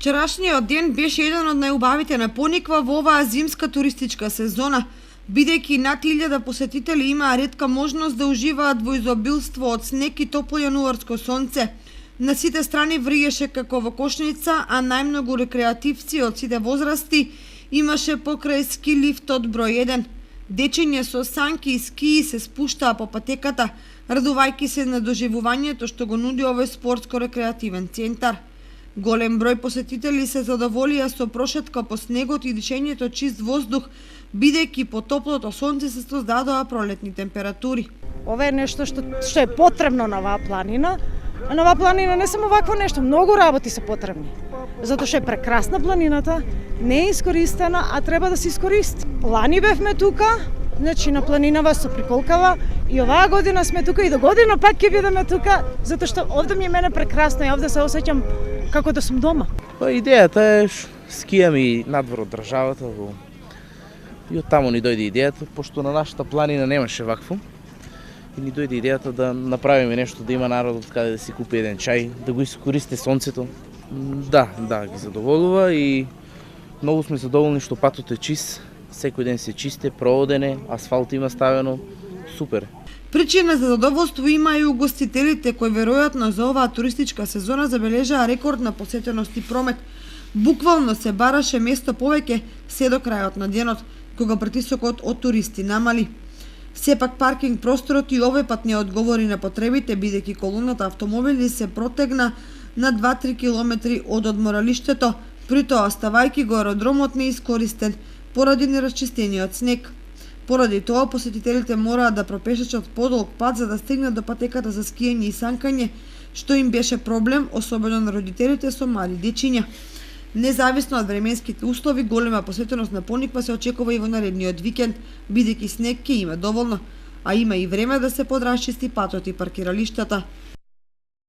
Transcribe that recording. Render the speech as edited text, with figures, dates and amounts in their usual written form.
Вчерашниот ден беше еден од најубавите на Пониква во оваа зимска туристичка сезона, бидејќи над 1000 посетители имаа ретка можност да уживаат во изобилство од снег и топло јануарско сонце. На сите страни вриеше како во кошница, а најмногу рекреативци од сите возрасти имаше покрај ски лифтот број 1. Дечиња со санки и скии се спуштаа по патеката, радувајќи се на доживувањето што го нуди овој спортско-рекреативен центар. Голем број посетители се задоволија со прошетка по снегот и дишењето чист воздух, бидејќи по топлото сонце се создадоа пролетни температури. Ова е нешто што е потребно на оваа планина. А на оваа планина не само вакво нешто, многу работи се потребни. Затоа што е прекрасна планината, не е искористена, а треба да се искористи. Лани бевме тука, значи на планинава со Приколкава, и оваа година сме тука и до година пак ќе бидеме тука, затоа што овде ми е мене прекрасно и овде се осеќам како да сум дома. Идејата е скијам и надвор од државата и од таму ни дојде идејата, пошто на нашата планина немаше вакво. И ни дојде идејата да направиме нешто, да има народот каде да си купи еден чај, да го искористи сонцето. Да, ги задоволува и многу сме задоволни што патот е чист, секој ден се чисте, проводене, асфалт има ставено, супер. Причина за задоволство има и угостителите кои веројатно за оваа туристичка сезона забележаа рекорд на посетеност и промет. Буквално се бараше место повеќе се до крајот на денот, кога притисокот од туристи намали. Сепак паркинг просторот и овој пат не одговори на потребите, бидејќи колоната автомобили се протегна на 2-3 километри од одморалиштето, притоа оставајќи го аеродромот неискористен поради нерасчистениот снег. Поради тоа посетителите мораат да пропешачат подолг пат за да стигнат до патеката за скијање и санкање, што им беше проблем, особено на родителите со мали дечиња. Независно од временските услови, голема посетеност на Пониква се очекува и во наредниот викенд, бидејќи снег ќе има доволно, а има и време да се подрасчисти патот и паркиралиштата.